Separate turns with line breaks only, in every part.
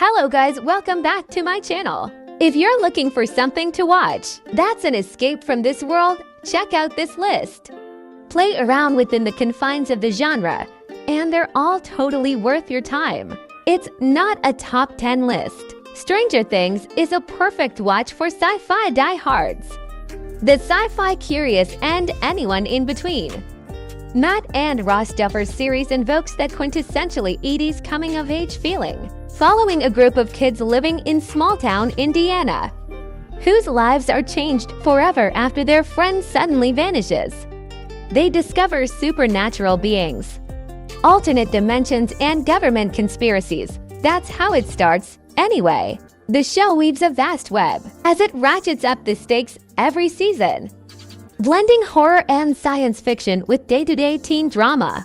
Hello guys, welcome back to my channel. If you're looking for something to watch that's an escape from this world, check out this list. Play around within the confines of the genre, and they're all totally worth your time. It's not a top 10 list. Stranger Things is a perfect watch for sci-fi diehards, the sci-fi curious, and anyone in between. Matt and Ross Duffer's series invokes that quintessentially 80s coming-of-age feeling, following a group of kids living in small-town Indiana, whose lives are changed forever after their friend suddenly vanishes. They discover supernatural beings, alternate dimensions, and government conspiracies. That's how it starts, anyway. The show weaves a vast web as it ratchets up the stakes every season, blending horror and science fiction with day-to-day teen drama.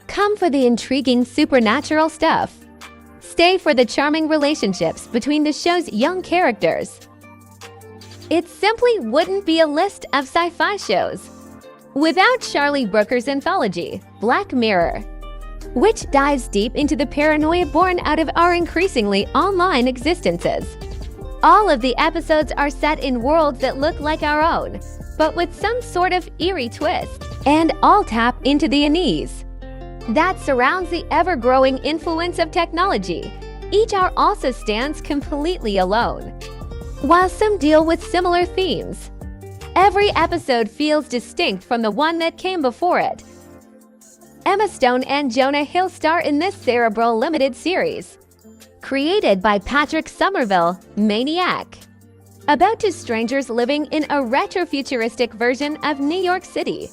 Come for the intriguing supernatural stuff. Stay for the charming relationships between the show's young characters. It simply wouldn't be a list of sci-fi shows without Charlie Brooker's anthology, Black Mirror, which dives deep into the paranoia born out of our increasingly online existences. All of the episodes are set in worlds that look like our own, but with some sort of eerie twist, and all tap into the unease that surrounds the ever-growing influence of technology. Each hour also stands completely alone, while some deal with similar themes. Every episode feels distinct from the one that came before it. Emma Stone and Jonah Hill star in this cerebral limited series, created by Patrick Somerville, Maniac, about two strangers living in a retro-futuristic version of New York City.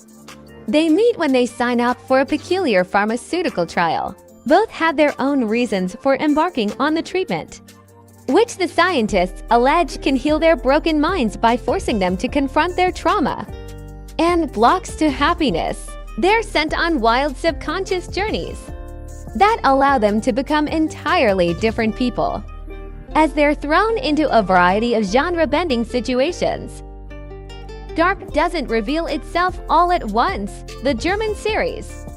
They meet when they sign up for a peculiar pharmaceutical trial. Both have their own reasons for embarking on the treatment, which the scientists allege can heal their broken minds by forcing them to confront their trauma and blocks to happiness. They're sent on wild subconscious journeys that allow them to become entirely different people as they're thrown into a variety of genre-bending situations. Dark doesn't reveal itself all at once. The German series,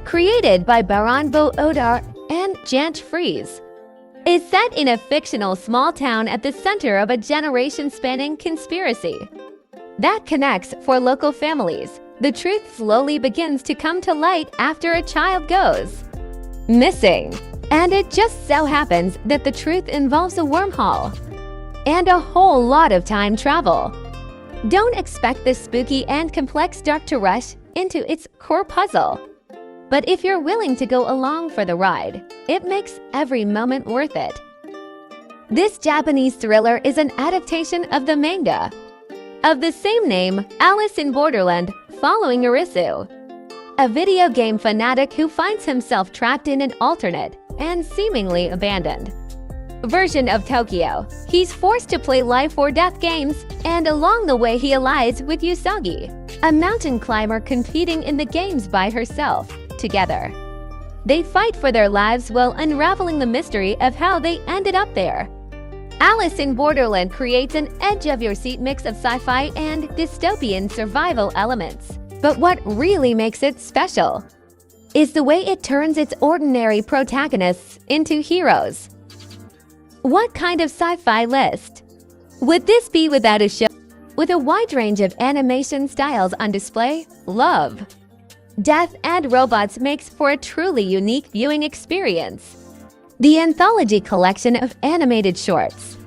created by Baran Bo Odar and Jantje Fries, is set in a fictional small town at the center of a generation-spanning conspiracy that connects for local families. The truth slowly begins to come to light after a child goes missing, and it just so happens that the truth involves a wormhole and a whole lot of time travel. Don't expect this spooky and complex dark to rush into its core puzzle, but if you're willing to go along for the ride, it makes every moment worth it. This Japanese thriller is an adaptation of the manga of the same name, Alice in Borderland, following Arisu, a video game fanatic who finds himself trapped in an alternate and seemingly abandoned version of Tokyo. He's forced to play life or death games, and along the way he allies with Usagi, a mountain climber competing in the games by herself. Together, they fight for their lives while unraveling the mystery of how they ended up there. Alice in Borderland creates an edge-of-your-seat mix of sci-fi and dystopian survival elements. But what really makes it special is the way it turns its ordinary protagonists into heroes. What kind of sci-fi list would this be without a show with a wide range of animation styles on display? Love, death, and robots makes for a truly unique viewing experience. The anthology collection of animated shorts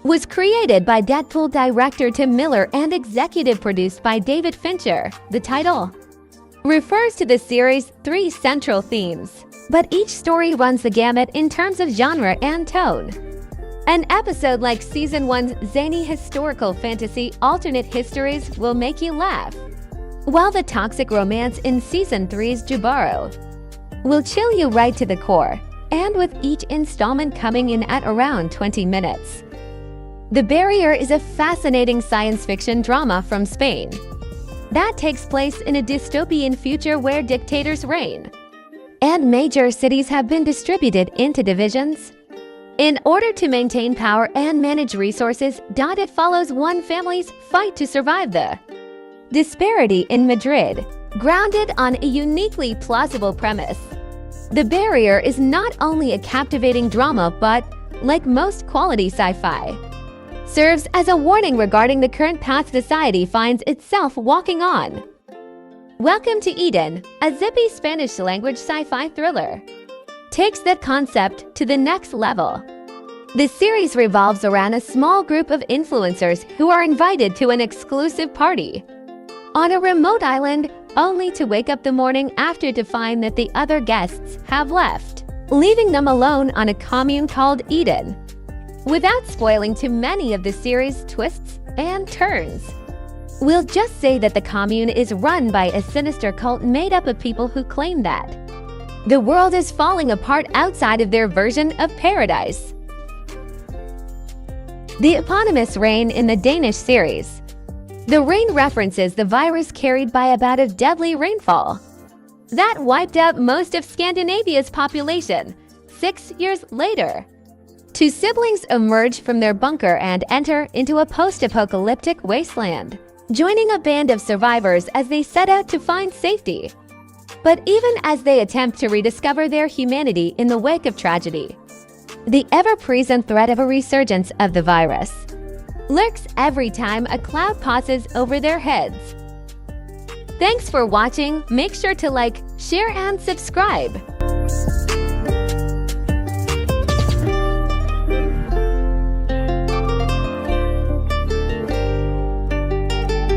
was created by Deadpool director Tim Miller and executive produced by David Fincher. The title refers to the series' 3 central themes, but each story runs the gamut in terms of genre and tone. An episode like Season 1's zany historical fantasy alternate histories will make you laugh, while the toxic romance in Season 3's Jubaro will chill you right to the core, and with each installment coming in at around 20 minutes. The Barrier is a fascinating science fiction drama from Spain that takes place in a dystopian future where dictators reign, and major cities have been distributed into divisions in order to maintain power and manage resources. It follows one family's fight to survive the disparity in Madrid, grounded on a uniquely plausible premise. The Barrier is not only a captivating drama but like most quality sci-fi. Serves as a warning regarding the current path society finds itself walking on. Welcome to Eden, a zippy Spanish-language sci-fi thriller. Takes that concept to the next level. The series revolves around a small group of influencers who are invited to an exclusive party on a remote island, only to wake up the morning after to find that the other guests have left, leaving them alone on a commune called Eden. Without spoiling too many of the series' twists and turns, we'll just say that the commune is run by a sinister cult made up of people who claim that the world is falling apart outside of their version of paradise. The eponymous rain in the Danish series. The rain references the virus carried by a bout of deadly rainfall that wiped out most of Scandinavia's population 6 years later. Two siblings emerge from their bunker and enter into a post-apocalyptic wasteland, joining a band of survivors as they set out to find safety. But even as they attempt to rediscover their humanity in the wake of tragedy, the ever-present threat of a resurgence of the virus lurks every time a cloud passes over their heads. Thanks for watching. Make sure to like, share, and subscribe.